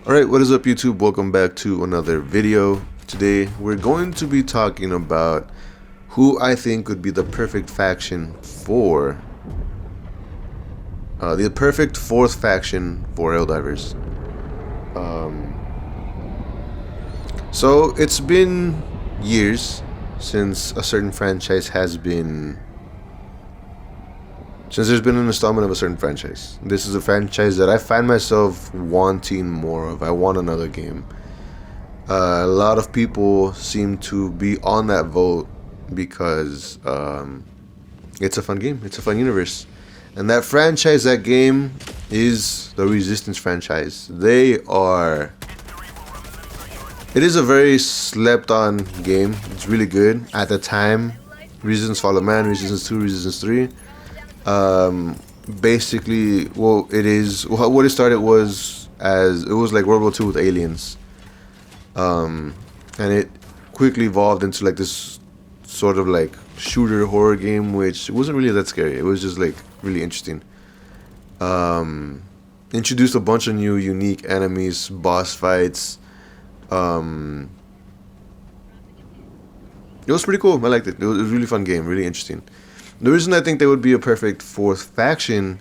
Alright, what is up YouTube? Welcome back to another video. Today we're going to be talking about who I think would be the perfect faction for the perfect fourth faction for Helldivers. So it's been years since a certain franchise has been since there's been an installment of a certain franchise. This is a franchise that I find myself wanting more of. I want another game. A lot of people seem to be on that vote because it's a fun game. It's a fun universe. And that franchise, that game, is the Resistance franchise. It is a very slept-on game. It's really good. At the time, Resistance Fall of Man, Resistance 2, Resistance 3. Basically, what it started was like World War II with aliens, and it quickly evolved into like this sort of like shooter horror game, which wasn't really that scary. It was just like really interesting. Introduced a bunch of new unique enemies, boss fights. It was pretty cool. I liked it. It was a really fun game, really interesting. The reason I think they would be a perfect fourth faction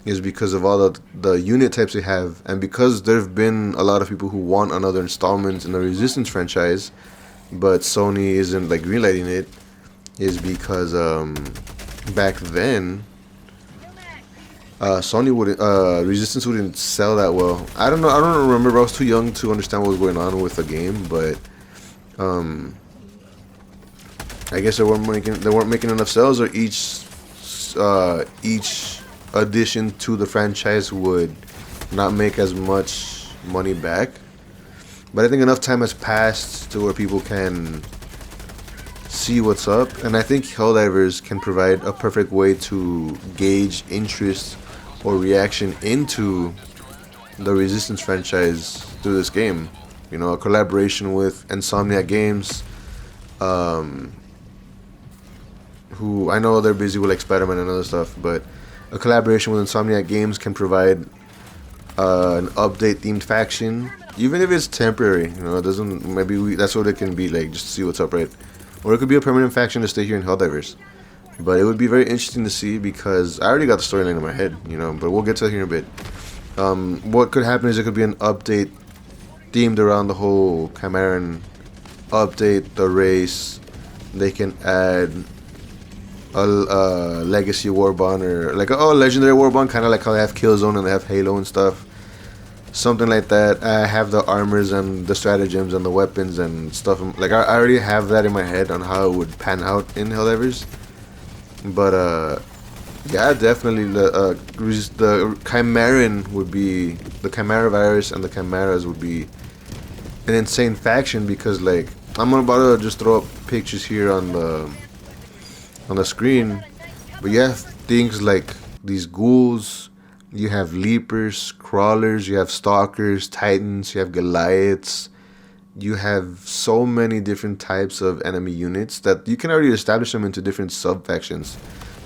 is because of all the unit types they have, and because there have been a lot of people who want another installment in the Resistance franchise, but Sony isn't like greenlighting it, is because back then Resistance wouldn't sell that well. I don't know. I don't remember. I was too young to understand what was going on with the game, but I guess they weren't making enough sales, or each addition to the franchise would not make as much money back. But I think enough time has passed to where people can see what's up, and I think Helldivers can provide a perfect way to gauge interest or reaction into the Resistance franchise through this game. You know, a collaboration with Insomniac Games, who I know they're busy with like Spider-Man and other stuff, but a collaboration with Insomniac Games can provide an update themed faction, even if it's temporary. You know, it doesn't. That's what it can be, like just to see what's up, right? Or it could be a permanent faction to stay here in Helldivers. But it would be very interesting to see, because I already got the storyline in my head, you know. But we'll get to that here in a bit. What could happen is it could be an update themed around the whole Chimera, update the race. They can add a Legacy Warbond, or like a Legendary Warbond, kind of like how they have Killzone and they have Halo and stuff. Something like that. I have the armors and the stratagems and the weapons and stuff. Like I already have that in my head on how it would pan out in Helldivers. But yeah, definitely the Chimeran would be, the Chimera virus and the Chimeras would be an insane faction, because like I'm about to just throw up pictures here on the screen, but you have things like these ghouls, you have leapers, crawlers, you have stalkers, titans, you have Goliaths, you have so many different types of enemy units that you can already establish them into different sub-factions.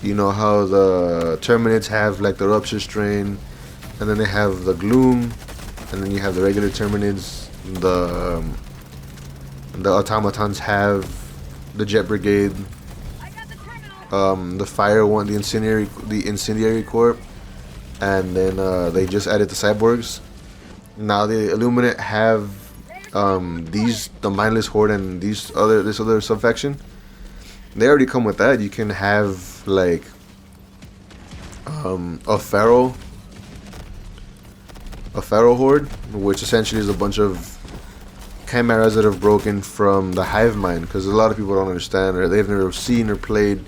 You know how the Terminids have like the Rupture Strain, and then they have the Gloom, and then you have the regular Terminids. The Automatons have the Jet Brigade, the Fire one, the Incendiary Corp, and then they just added the Cyborgs. Now the Illuminate have the Mindless Horde and this other subfaction. They already come with that. You can have like a Pharaoh Horde, which essentially is a bunch of chimeras that have broken from the hive mind, because a lot of people don't understand, or they've never seen or played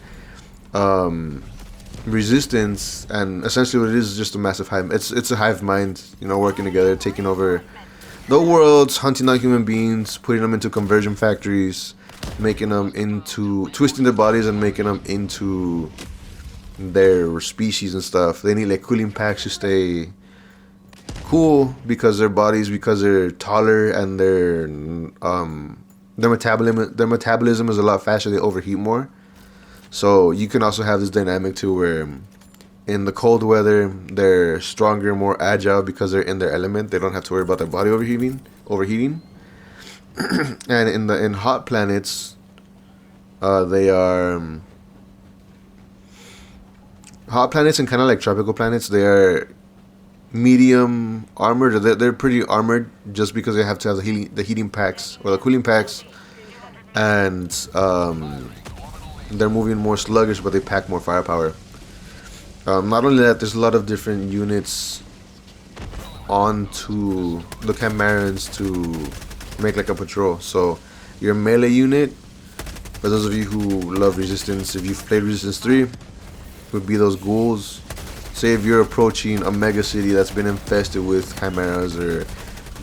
Resistance, and essentially what it is just a massive hive. It's a hive mind, you know, working together, taking over the worlds, hunting down human beings, putting them into conversion factories, making them into, twisting their bodies and making them into their species and stuff. They need like cooling packs to stay cool, because they're taller, and their metabolism is a lot faster. They overheat more. So you can also have this dynamic too, where In the cold weather, they're stronger, more agile because they're in their element. They don't have to worry about their body overheating. And in hot planets, they are hot planets and kind of like tropical planets. They are medium armored. They're pretty armored just because they have to have the heating packs or the cooling packs, and they're moving more sluggish, but they pack more firepower. Not only that, there's a lot of different units onto the Chimerans to make like a patrol. So your melee unit, for those of you who love Resistance, if you've played Resistance 3, would be those ghouls. Say if you're approaching a mega city that's been infested with chimeras or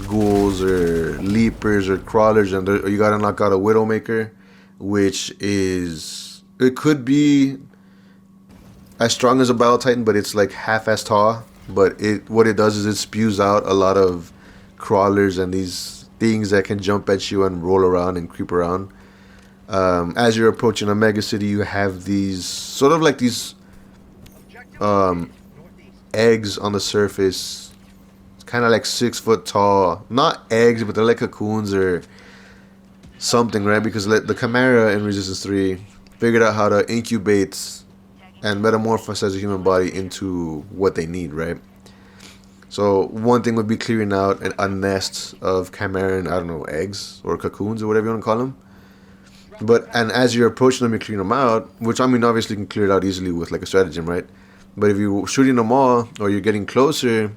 ghouls or leapers or crawlers, and you gotta knock out a Widowmaker, which is, it could be as strong as a Battle Titan, but it's like half as tall. But what it does is it spews out a lot of crawlers and these things that can jump at you and roll around and creep around. As you're approaching a mega city, you have these sort of like these eggs on the surface. It's kind of like 6 foot tall, not eggs, but they're like cocoons or something, right? Because the Chimera in Resistance 3 figured out how to incubate and metamorphosize the human body into what they need, right? So one thing would be clearing out a nest of Chimeran, I don't know, eggs or cocoons or whatever you want to call them. And as you're approaching them, you clean them out, which I mean obviously you can clear it out easily with like a stratagem, right? But if you're shooting them all or you're getting closer,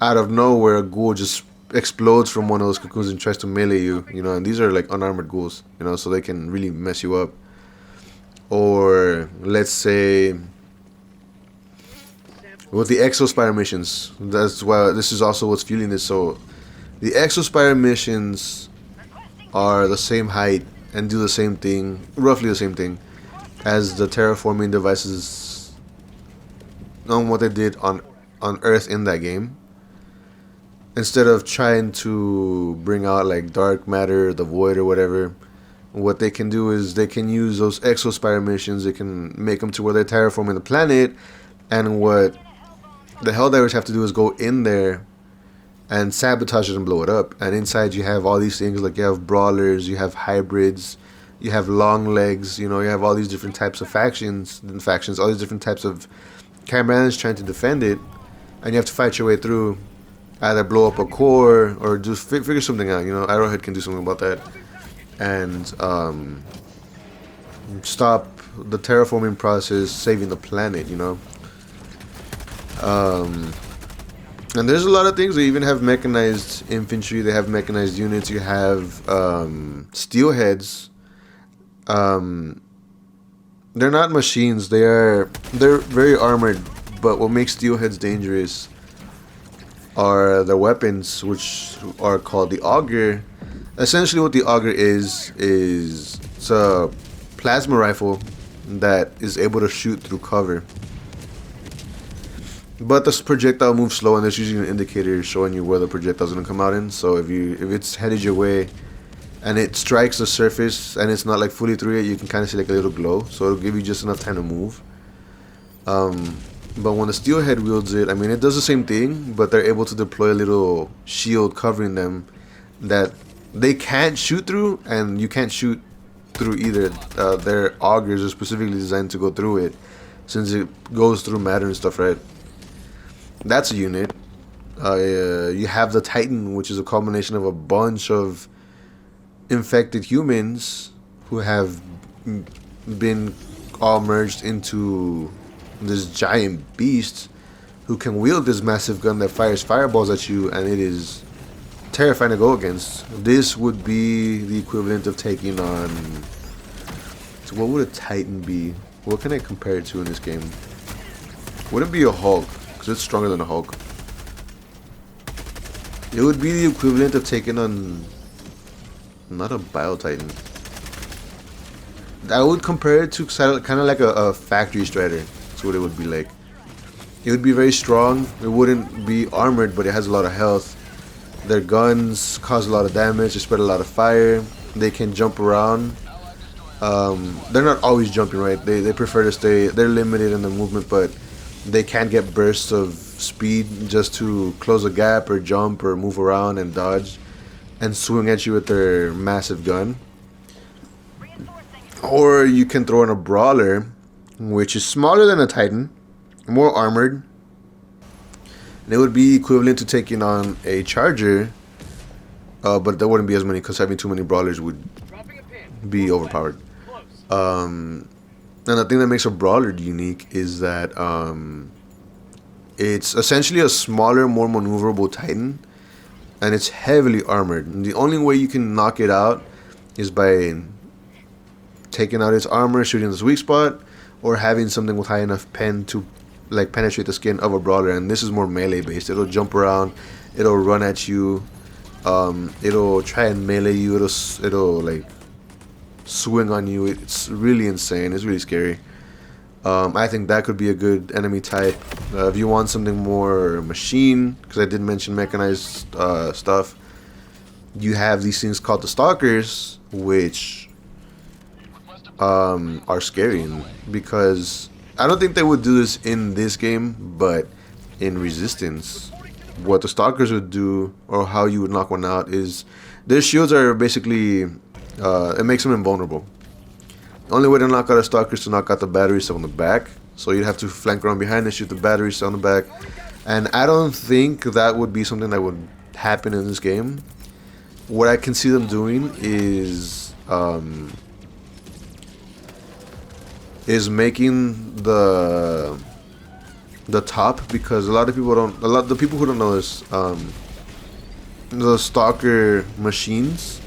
out of nowhere a ghoul just explodes from one of those cocoons and tries to melee you, you know, and these are like unarmored ghouls, you know, so they can really mess you up. Or let's say with the Exospire missions, that's why this is also what's fueling this. So the Exospire missions are the same height and do the same thing, roughly the same thing, as the terraforming devices on what they did on Earth in that game. Instead of trying to bring out like dark matter, the void or whatever, what they can do is they can use those Exospire missions. They can make them to where they're terraforming the planet, and what the Helldivers have to do is go in there and sabotage it and blow it up. And inside you have all these things, like you have brawlers, you have hybrids, you have long legs, you know, you have all these different types of factions, all these different types of Chimerans trying to defend it, and you have to fight your way through, either blow up a core or just figure something out. You know, Arrowhead can do something about that, and stop the terraforming process, saving the planet, you know. And there's a lot of things. They even have mechanized infantry, they have mechanized units, you have steelheads. They're not machines, they're very armored, but what makes steelheads dangerous are their weapons, which are called the Auger. Essentially what the Auger is it's a plasma rifle that is able to shoot through cover. But the projectile moves slow, and there's usually an indicator showing you where the projectile's gonna come out in. So if it's headed your way and it strikes the surface and it's not like fully through it, you can kind of see like a little glow, so it'll give you just enough time to move. But when the steelhead wields it, I mean, it does the same thing, but they're able to deploy a little shield covering them that they can't shoot through, and you can't shoot through either. Their augers are specifically designed to go through it, since it goes through matter and stuff, right? That's a unit. You have the Titan, which is a combination of a bunch of infected humans who have been all merged into this giant beast who can wield this massive gun that fires fireballs at you, and it is terrifying to go against. This would be the equivalent of taking on... So what would a Titan be? What can I compare it to in this game? Wouldn't be a Hulk, because it's stronger than a Hulk. It would be the equivalent of taking on... not a Bio Titan. I would compare it to kind of like a Factory Strider. That's what it would be like. It would be very strong. It wouldn't be armored, but it has a lot of health. Their guns cause a lot of damage. They spread a lot of fire. They can jump around. they're not always jumping, right? They prefer to stay. They're limited in the movement, but they can get bursts of speed just to close a gap or jump or move around and dodge and swing at you with their massive gun. Or you can throw in a brawler, which is smaller than a Titan, more armored, and it would be equivalent to taking on a charger, but there wouldn't be as many because having too many brawlers would be overpowered. And the thing that makes a brawler unique is that it's essentially a smaller, more maneuverable Titan, and it's heavily armored. And the only way you can knock it out is by taking out its armor, shooting the sweet spot, or having something with high enough pen to like penetrate the skin of a brawler. And this is more melee based. It'll jump around, it'll run at you, it'll try and melee you, it'll like swing on you. It's really insane. It's really scary. I think that could be a good enemy type. If you want something more machine, because I did mention mechanized stuff, you have these things called the Stalkers, which are scary, because I don't think they would do this in this game, but in Resistance, what the Stalkers would do, or how you would knock one out, is their shields are basically, it makes them invulnerable. The only way to knock out a Stalker is to knock out the battery cell on the back, so you'd have to flank around behind and shoot the battery cell on the back, and I don't think that would be something that would happen in this game. What I can see them doing is making the top, because a lot of people don't, the people who don't know this, the Stalker machines,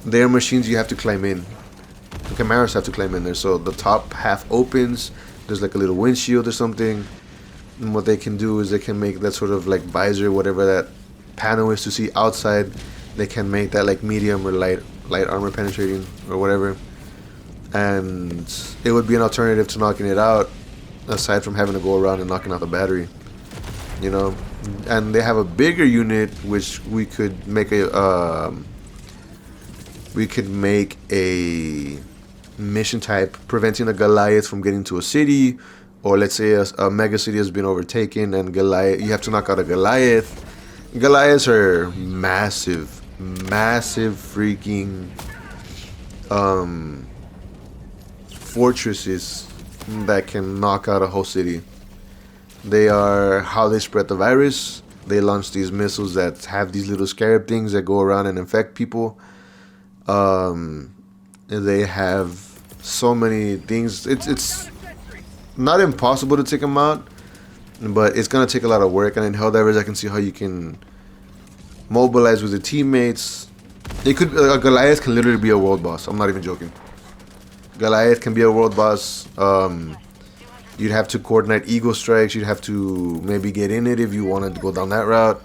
they're machines you have to climb in. The Chimeras have to climb in there, so the top half opens, there's like a little windshield or something, and what they can do is they can make that sort of like visor, whatever that panel is to see outside, they can make that like medium or light armor penetrating or whatever, and it would be an alternative to knocking it out, aside from having to go around and knocking out the battery, you know. And they have a bigger unit which we could make a mission type, preventing a Goliath from getting to a city, or let's say a mega city has been overtaken and Goliath, you have to knock out a Goliath. Goliaths are massive freaking fortresses that can knock out a whole city. They are how they spread the virus. They launch these missiles that have these little scarab things that go around and infect people. They have so many things. It's not impossible to take them out, but it's gonna take a lot of work. And in Helldivers, I can see how you can mobilize with your teammates. It could, a Goliath can literally be a world boss. I'm not even joking. Goliath can be a world boss. You'd have to coordinate eagle strikes. You'd have to maybe get in it if you wanted to go down that route.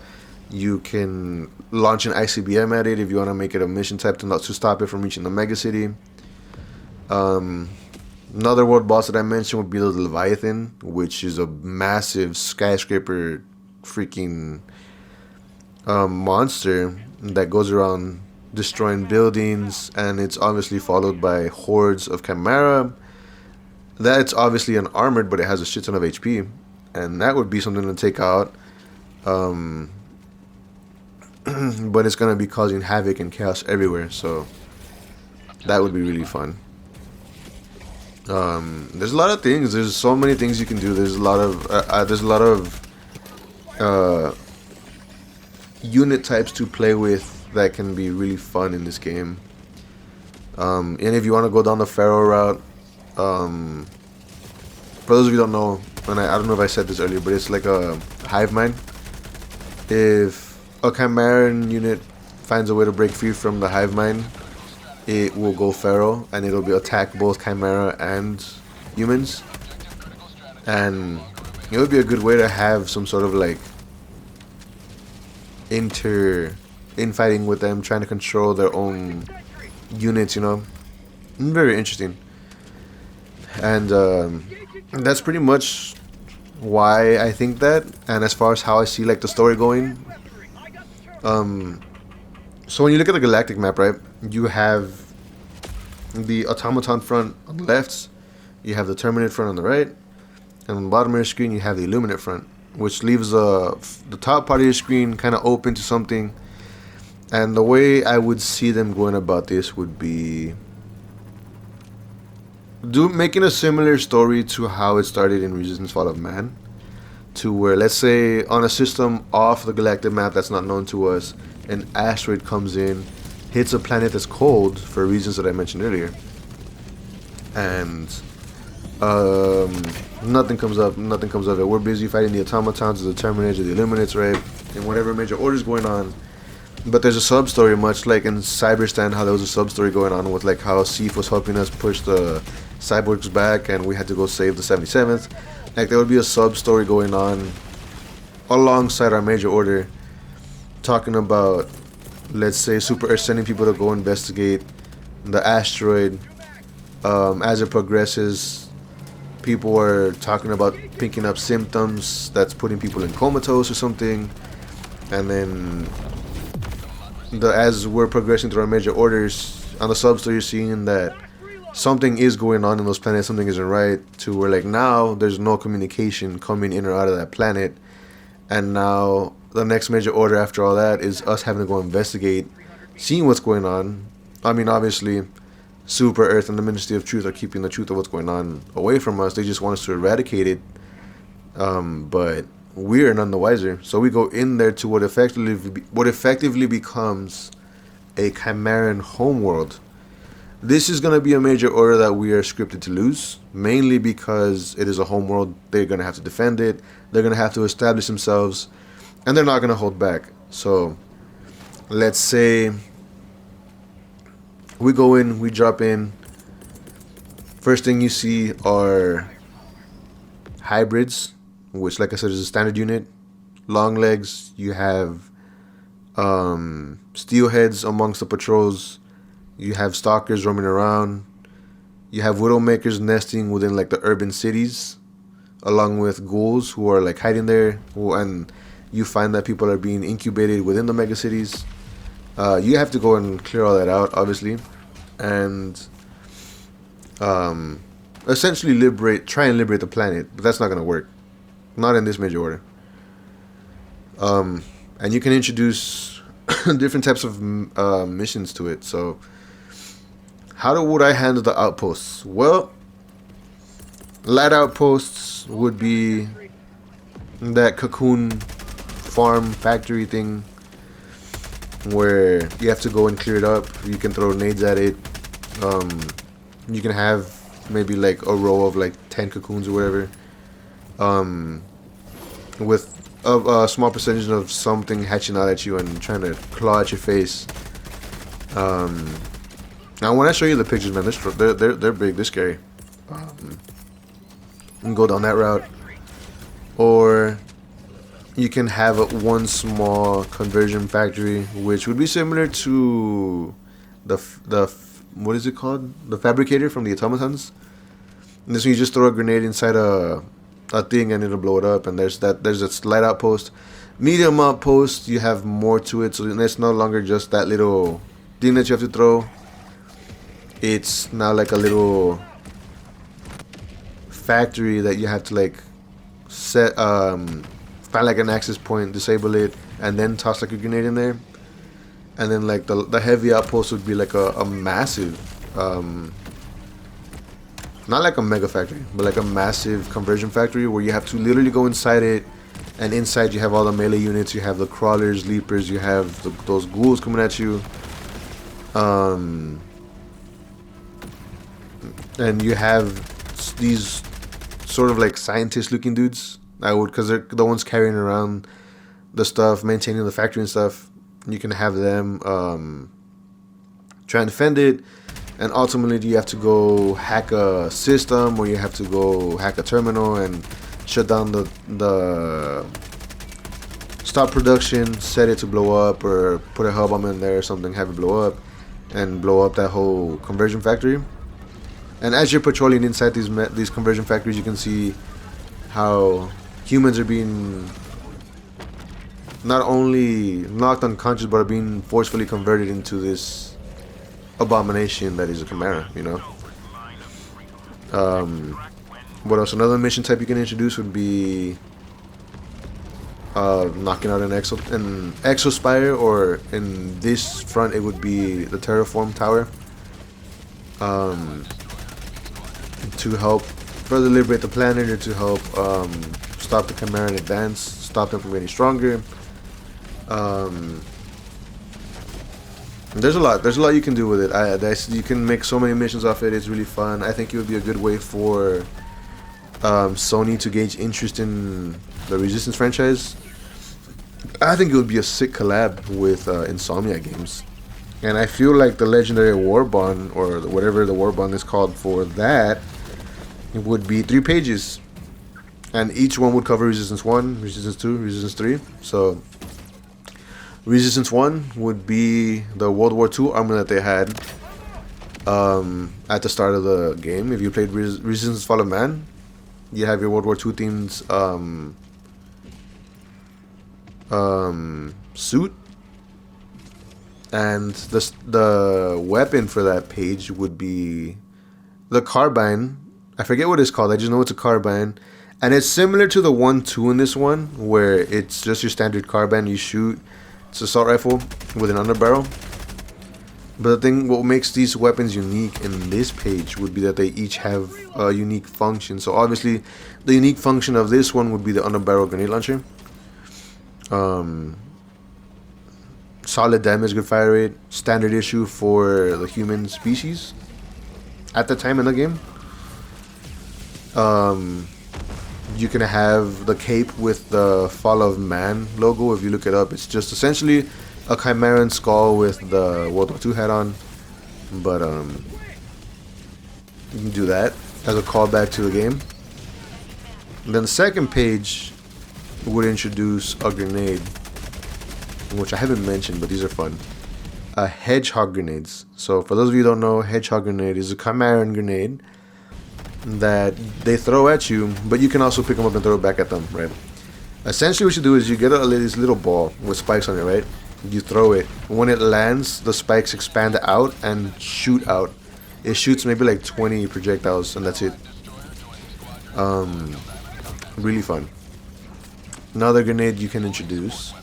You can launch an ICBM at it if you want to make it a mission type to stop it from reaching the mega city. Another world boss that I mentioned would be the Leviathan, which is a massive skyscraper freaking monster that goes around destroying buildings, and it's obviously followed by hordes of Chimera. That's obviously unarmored, but it has a shit ton of HP, and that would be something to take out. But it's gonna be causing havoc and chaos everywhere, so that would be really fun. There's a lot of things. There's so many things you can do. There's a lot of unit types to play with that can be really fun in this game. And if you want to go down the Pharaoh route, for those of you who don't know, and I don't know if I said this earlier, but it's like a hive mind. If a Chimeran unit finds a way to break free from the hive mind, it will go Pharaoh, and it'll be attack both Chimera and humans. And it would be a good way to have some sort of like infighting with them, trying to control their own units, you know. Very interesting. And that's pretty much why I think that. And as far as how I see like the story going, so when you look at the galactic map, right, you have the automaton front on the left, you have the Terminate front on the right, and on the bottom of your screen you have the Illuminate front, which leaves the top part of your screen kind of open to something. And the way I would see them going about this would be making a similar story to how it started in Resistance Fall of Man, to where, let's say, on a system off the galactic map that's not known to us, an asteroid comes in, hits a planet that's cold for reasons that I mentioned earlier, and nothing comes of it. We're busy fighting the automatons, the Terminators, the Illuminates, right, and whatever major order's going on. But there's a sub-story, much like in Cyberstand, how there was a sub-story going on with like how Seif was helping us push the cyborgs back and we had to go save the 77th. Like there would be a sub-story going on alongside our major order, talking about, let's say, Super Earth sending people to go investigate the asteroid. As it progresses, people are talking about picking up symptoms that's putting people in comatose or something, and then as we're progressing through our major orders, on the sub-story you're seeing that something is going on in those planets, something isn't right, to where like now there's no communication coming in or out of that planet, and now the next major order after all that is us having to go investigate, seeing what's going on. I mean, obviously Super Earth and the Ministry of Truth are keeping the truth of what's going on away from us. They just want us to eradicate it, but we're none the wiser. So we go in there to what effectively becomes a Chimeran homeworld. This is going to be a major order that we are scripted to lose, mainly because it is a homeworld. They're going to have to defend it. They're going to have to establish themselves, and they're not going to hold back. So let's say we go in, we drop in. First thing you see are hybrids, which, like I said, is a standard unit. Long legs. You have steelheads amongst the patrols. You have stalkers roaming around. You have widowmakers nesting within like the urban cities, along with ghouls who are like hiding there. And you find that people are being incubated within the megacities. You have to go and clear all that out, obviously, and essentially try and liberate the planet. But that's not going to work. Not in this major order. And you can introduce different types of missions to it. So how would I handle the outposts? Well, light outposts would be that cocoon farm factory thing where you have to go and clear it up. You can throw nades at it. You can have maybe like a row of like 10 cocoons or whatever, with a small percentage of something hatching out at you and trying to claw at your face. Now when I show you the pictures, man, they're big, they're scary. You can go down that route, or you can have one small conversion factory, which would be similar to the what is it called? The fabricator from the automatons. And this one, you just throw a grenade inside a thing and it'll blow it up. And there's a light outpost. Medium outpost, you have more to it, so it's no longer just that little thing that you have to throw. It's now like a little factory that you have to like set, find like an access point, disable it, and then toss like a grenade in there. And then like the heavy outpost would be like a massive, not like a mega factory, but like a massive conversion factory where you have to literally go inside it. And inside you have all the melee units, you have the crawlers, leapers, you have those ghouls coming at you. And you have these sort of like scientist looking dudes. Because they're the ones carrying around the stuff, maintaining the factory and stuff. You can have them try and defend it. And ultimately you have to go hack a system, or you have to go hack a terminal and shut down the stop production, set it to blow up, or put a hub bomb in there or something, have it blow up, and blow up that whole conversion factory. And as you're patrolling inside these conversion factories, you can see how humans are being not only knocked unconscious, but are being forcefully converted into this abomination that is a Chimera, you know. What else? Another mission type you can introduce would be knocking out an exospire, or in this front it would be the terraform tower, to help further liberate the planet, or to help stop the Chimera in advance, stop them from getting stronger. There's a lot you can do with it. You can make so many missions off it. It's really fun. I think it would be a good way for Sony to gauge interest in the Resistance franchise. I think it would be a sick collab with Insomniac Games, and I feel like the Legendary Warbond, or whatever the Warbond is called for that, it would be 3 pages, and each one would cover Resistance 1, Resistance 2, Resistance 3. So Resistance 1 would be the World War II armor that they had at the start of the game. If you played Resistance Fall of Man, you have your World War II themed suit, and the weapon for that page would be the carbine. I forget what it's called. I just know it's a carbine, and it's similar to the 1-2 in this one, where it's just your standard carbine you shoot. It's an assault rifle with an underbarrel. But what makes these weapons unique in this page would be that they each have a unique function. So obviously, the unique function of this one would be the underbarrel grenade launcher. Solid damage, good fire rate, standard issue for the human species at the time in the game. You can have the cape with the Fall of Man logo. If you look it up, it's just essentially a Chimeran skull with the World War II hat on. But you can do that as a callback to the game. And then the second page would introduce a grenade, which I haven't mentioned, but these are fun. Hedgehog grenades. So for those of you who don't know, Hedgehog grenade is a Chimeran grenade that they throw at you, but you can also pick them up and throw it back at them, right? Essentially what you do is you get this little ball with spikes on it, right? You throw it. When it lands, the spikes expand out and shoot out. It shoots maybe like 20 projectiles, and that's it. Really fun. Another grenade you can introduce.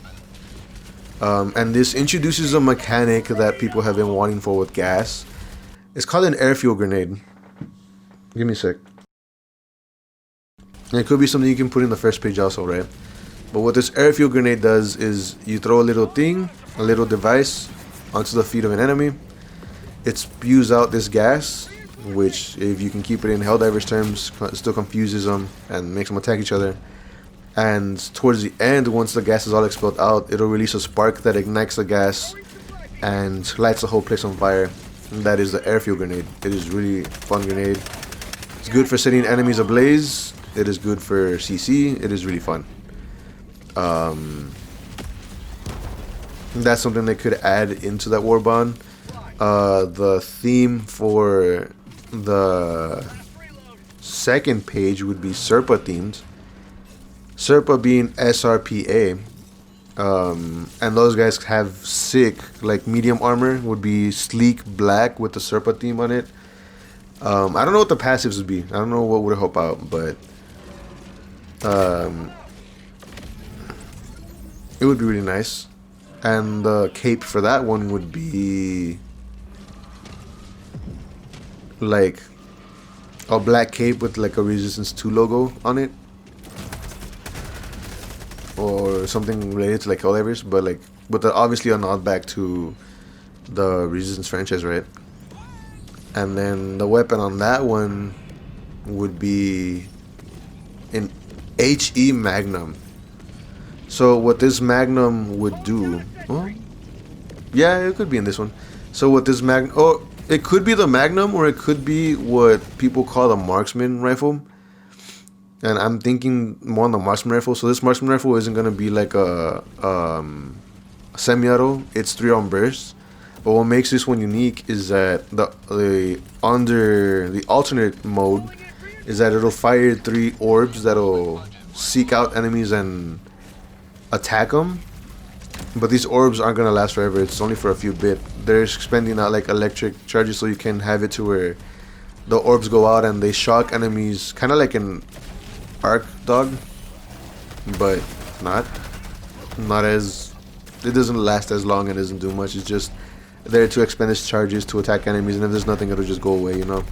And this introduces a mechanic that people have been wanting for with gas. It's called an air fuel grenade. Give me a sec. And it could be something you can put in the first page also, right? But what this air fuel grenade does is you throw a little thing, a little device onto the feet of an enemy. It spews out this gas, which, if you can keep it in Helldivers terms, still confuses them and makes them attack each other. And towards the end, once the gas is all expelled out, it'll release a spark that ignites the gas and lights the whole place on fire. And that is the air fuel grenade. It is really fun grenade. It's good for setting enemies ablaze. It is good for CC. It is really fun. That's something they could add into that Warbond. The theme for the second page would be SRPA themed. SRPA being SRPA. And those guys have sick, like, medium armor. Would be sleek black with the SRPA theme on it. I don't know what the passives would be. I don't know what would help out, but it would be really nice. And the cape for that one would be like a black cape with like a Resistance 2 logo on it, or something related to like Helldivers, but like with obviously a nod back to the Resistance franchise, right? And then the weapon on that one would be an HE Magnum. So what this Magnum would do, well, yeah, it could be in this one. So what this Magnum, oh, it could be the Magnum, or it could be what people call the Marksman rifle. And I'm thinking more on the Marksman rifle. So this Marksman rifle isn't gonna be like a semi-auto. It's 3-round burst. But what makes this one unique is that under the alternate mode is that it'll fire 3 orbs that'll seek out enemies and attack them. But these orbs aren't gonna last forever. It's only for a few bit. They're expending out like electric charges, so you can have it to where the orbs go out and they shock enemies, kind of like an arc dog, but not as, it doesn't last as long and doesn't do much. It's just there to expend its charges to attack enemies, and if there's nothing, it'll just go away, you know.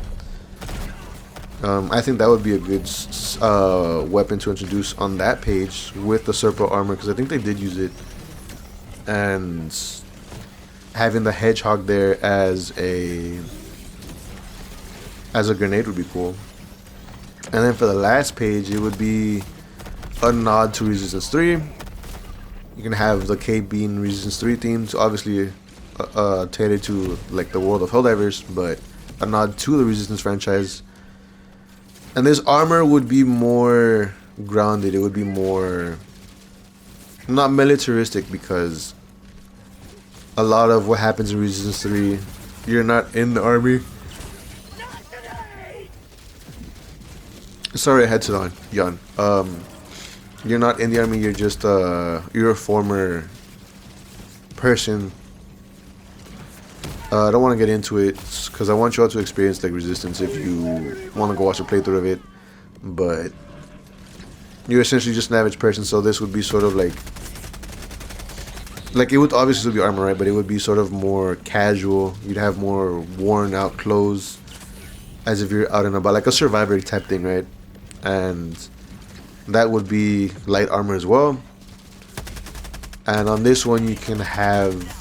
I think that would be a good weapon to introduce on that page with the SRPA armor, because I think they did use it. And having the hedgehog there as a grenade would be cool. And then for the last page, it would be a nod to Resistance 3. You can have the cape being Resistance 3 themed, obviously tailored to like the world of Helldivers, but a nod to the Resistance franchise. And this armor would be more grounded. It would be more not militaristic, because a lot of what happens in Resistance 3, you're not in the army. Sorry, I had to yawn. You're not in the army. You're just you're a former person. I don't want to get into it because I want you all to experience like Resistance if you want to go watch a playthrough of it. But you're essentially just an average person, so this would be sort of like it would obviously still be armor, right? But it would be sort of more casual. You'd have more worn out clothes, as if you're out and about, like a survivor type thing, right? And that would be light armor as well. And on this one, you can have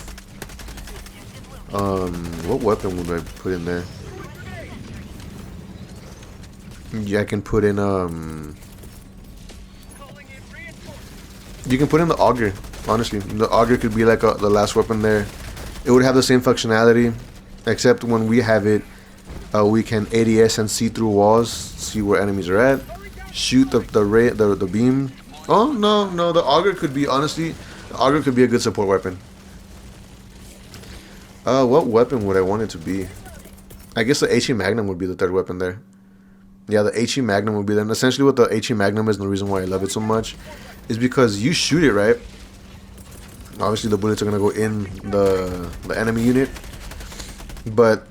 what weapon would I put in there? Yeah, I can put in you can put in the Auger. Honestly, the Auger could be like the last weapon there. It would have the same functionality, except when we have it, we can ADS and see through walls, see where enemies are at, shoot the beam. Oh no, the Auger could be, honestly, the Auger could be a good support weapon. What weapon would I want it to be? I guess the HE Magnum would be the third weapon there. Yeah, the HE Magnum would be there. And essentially what the HE Magnum is, and the reason why I love it so much, is because you shoot it, right? Obviously the bullets are going to go in the enemy unit, but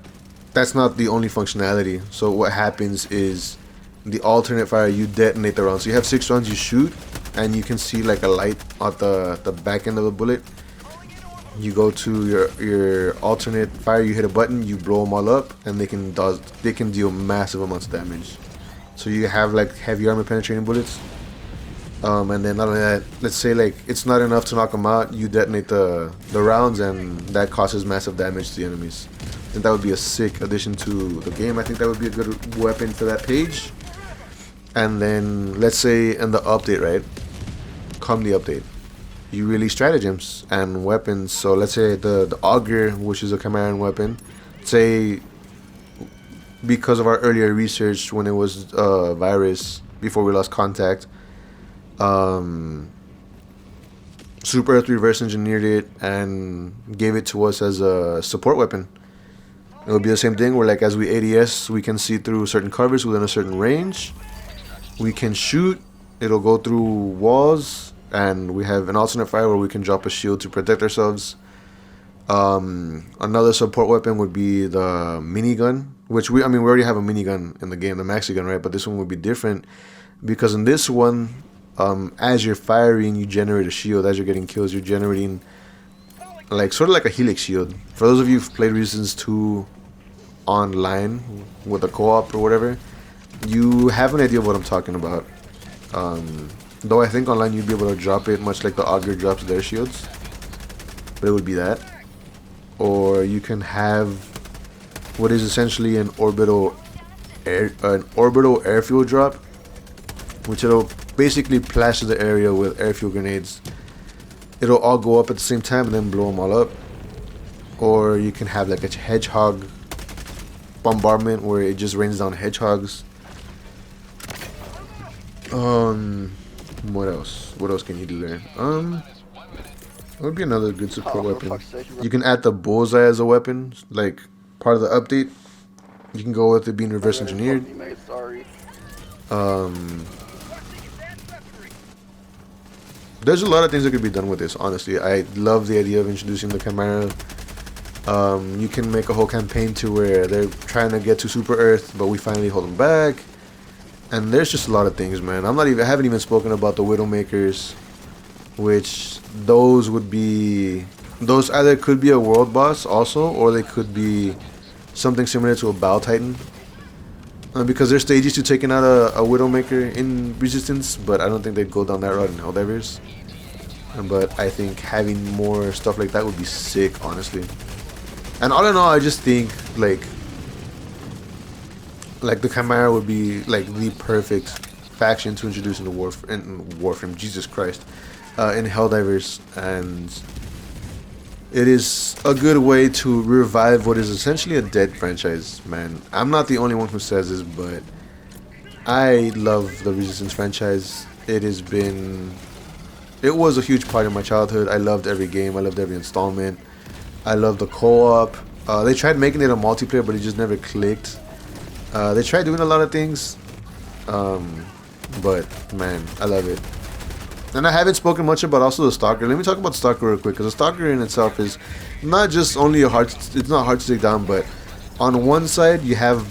that's not the only functionality. So what happens is the alternate fire, you detonate the round. So you have 6 rounds you shoot, and you can see like a light at the back end of the bullet. You go to your alternate fire, you hit a button, you blow them all up, and they can deal massive amounts of damage. So you have like heavy armor penetrating bullets. And then not only that, let's say like it's not enough to knock them out, you detonate the rounds, and that causes massive damage to the enemies. I think that would be a sick addition to the game. I think that would be a good weapon for that page. And then let's say in the update, right? Come the update, you release stratagems and weapons. So let's say the Auger, which is a Chimera weapon, say because of our earlier research when it was virus before we lost contact, Super Earth reverse engineered it and gave it to us as a support weapon. It would be the same thing where like as we ADS, we can see through certain covers within a certain range. We can shoot, it'll go through walls, and we have an alternate fire where we can drop a shield to protect ourselves. Another support weapon would be the minigun, which we already have a minigun in the game, the maxi gun, right? But this one would be different because in this one, as you're firing, you generate a shield. As you're getting kills, you're generating like sort of like a helix shield. For those of you who've played Resistance 2 online with a co-op or whatever, you have an idea of what I'm talking about. Though I think online you'd be able to drop it much like the Auger drops their shields, but it would be that. Or you can have what is essentially an orbital airfield drop, which it'll basically plaster the area with airfield grenades. It'll all go up at the same time and then blow them all up. Or you can have like a hedgehog bombardment where it just rains down hedgehogs. What else? What else can you do there? That would be another good support weapon. You can add the Bullseye as a weapon, like part of the update. You can go with it being reverse engineered. there's a lot of things that could be done with this. Honestly, I love the idea of introducing the Chimera. You can make a whole campaign to where they're trying to get to Super Earth, but we finally hold them back. And there's just a lot of things, man. I haven't even spoken about the Widowmakers, which those either could be a world boss also, or they could be something similar to a Battle Titan. Because there's stages to taking out a Widowmaker in Resistance, but I don't think they'd go down that route in Helldivers. But I think having more stuff like that would be sick, honestly. And all in all, I just think like the Chimera would be like the perfect faction to introduce into Warframe. Jesus Christ, in Helldivers, and it is a good way to revive what is essentially a dead franchise, man. I'm not the only one who says this, but I love the Resistance franchise. It was a huge part of my childhood. I loved every game. I loved every installment. I loved the co-op. They tried making it a multiplayer, but it just never clicked. They tried doing a lot of things, but man, I love it. And I haven't spoken much about also the Stalker. Let me talk about the Stalker real quick, because the Stalker in itself is not just only it's not hard to take down, but on one side you have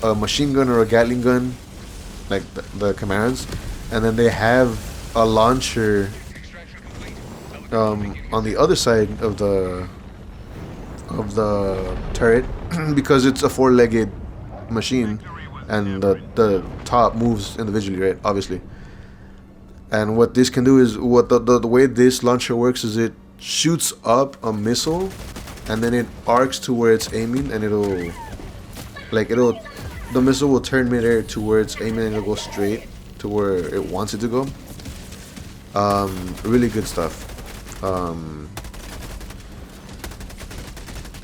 a machine gun or a Gatling gun, like the Chimeras, and then they have a launcher on the other side of the turret, because it's a four-legged machine, and the top moves individually, right? Obviously. And what this can do is, the way this launcher works is it shoots up a missile, and then it arcs to where it's aiming, and the missile will turn midair to where it's aiming, and it'll go straight to where it wants it to go. Really good stuff.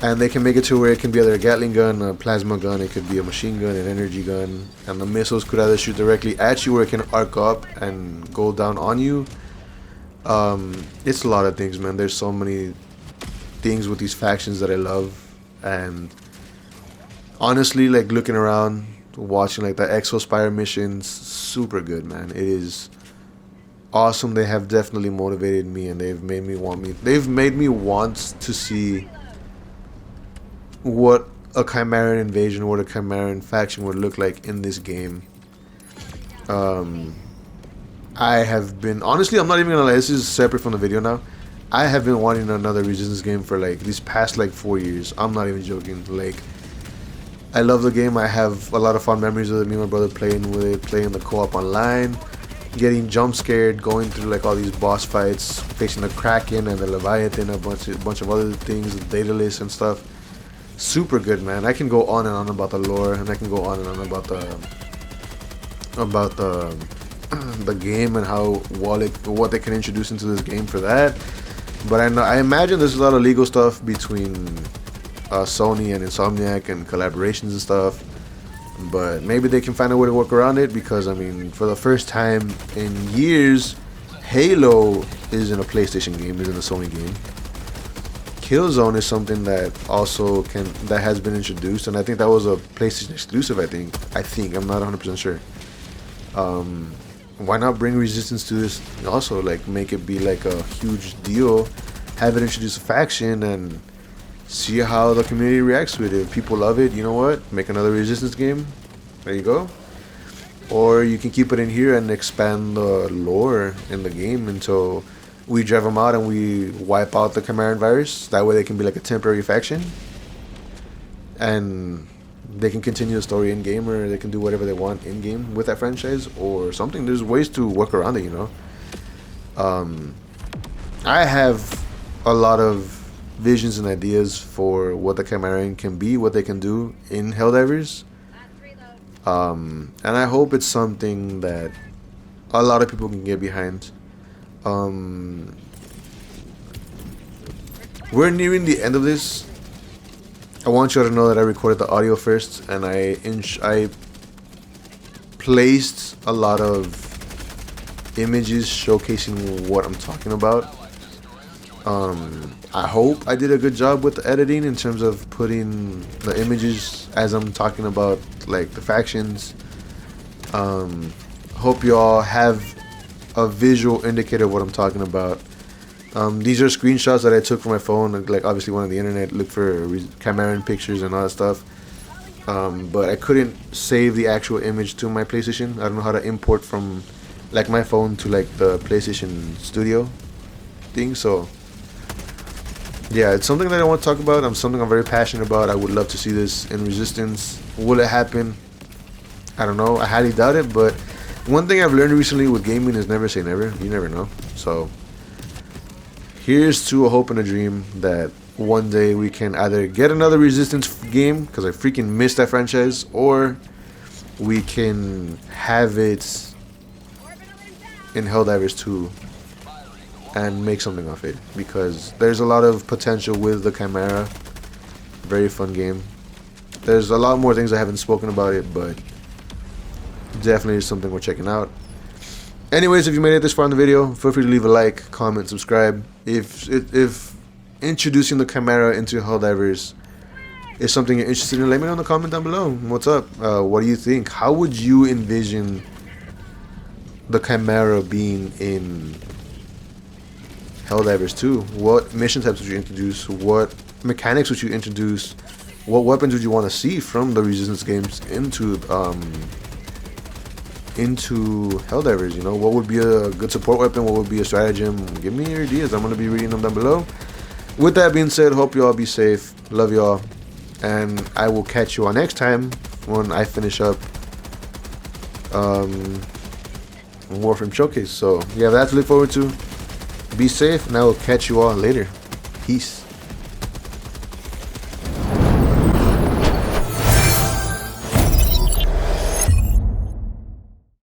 And they can make it to where it can be either a Gatling gun, a plasma gun, it could be a machine gun, an energy gun, and the missiles could either shoot directly at you or it can arc up and go down on you. It's a lot of things, man. There's so many things with these factions that I love, and honestly, like looking around, watching like the Exospire missions, super good, man. It is awesome. They have definitely motivated me, and they've made me want to see what a Chimeran invasion, what a Chimeran faction would look like in this game. I have been, honestly, I'm not even gonna lie, this is separate from the video now. I have been wanting another Resistance game for like these past like 4 years. I'm not even joking. Like, I love the game. I have a lot of fond memories of it. Me and my brother playing with it, playing the co-op online, getting jump scared, going through like all these boss fights, facing the Kraken and the Leviathan, a bunch of other things, the Daedalus and stuff. Super good, man. I can go on and on about the lore, and I can go on and on about the game and what they can introduce into this game for that. But I imagine there's a lot of legal stuff between Sony and Insomniac and collaborations and stuff. But maybe they can find a way to work around it, because I mean, for the first time in years, Halo is in a PlayStation game, is in a Sony game. Killzone is something that has been introduced, and I think that was a PlayStation exclusive. I think I'm not 100% sure. Why not bring Resistance to this also? Like, make it be like a huge deal, have it introduce a faction, and see how the community reacts to it. If people love it, you know what? Make another Resistance game. There you go. Or you can keep it in here and expand the lore in the game until we drive them out and we wipe out the Chimeran virus. That way they can be like a temporary faction, and they can continue the story in game, or they can do whatever they want in game with that franchise or something. There's ways to work around it, you know. I have a lot of visions and ideas for what the Chimeran can be, what they can do in Helldivers. And I hope it's something that a lot of people can get behind. We're nearing the end of this. I want you all to know that I recorded the audio first, and I placed a lot of images showcasing what I'm talking about. I hope I did a good job with the editing in terms of putting the images as I'm talking about like the factions. Hope you all have a visual indicator of what I'm talking about. These are screenshots that I took from my phone, like obviously one on the internet, look for Chimera pictures and all that stuff. But I couldn't save the actual image to my PlayStation. I don't know how to import from like my phone to like the PlayStation Studio thing. So yeah, it's something that I want to talk about. Something I'm very passionate about. I would love to see this in Resistance. Will it happen? I don't know. I highly doubt it. But one thing I've learned recently with gaming is never say never. You never know. So here's to a hope and a dream that one day we can either get another Resistance game, because I freaking missed that franchise, or we can have it in Helldivers 2 and make something of it, because there's a lot of potential with the Chimera. Very fun game. There's a lot more things I haven't spoken about it, but definitely is something we're checking out. Anyways, if you made it this far in the video, feel free to leave a like, comment, subscribe. If introducing the Chimera into Helldivers is something you're interested in, let me know in the comment down below. What's up? What do you think? How would you envision the Chimera being in Helldivers 2? What mission types would you introduce? What mechanics would you introduce? What weapons would you want to see from the Resistance games into Helldivers? You know, what would be a good support weapon? What would be a stratagem? Give me your ideas. I'm going to be reading them down below. With that being said, hope you all be safe. Love you all. And I will catch you all next time when I finish up Warframe Showcase. So yeah, that's to look forward to. Be safe, and I will catch you all later. Peace.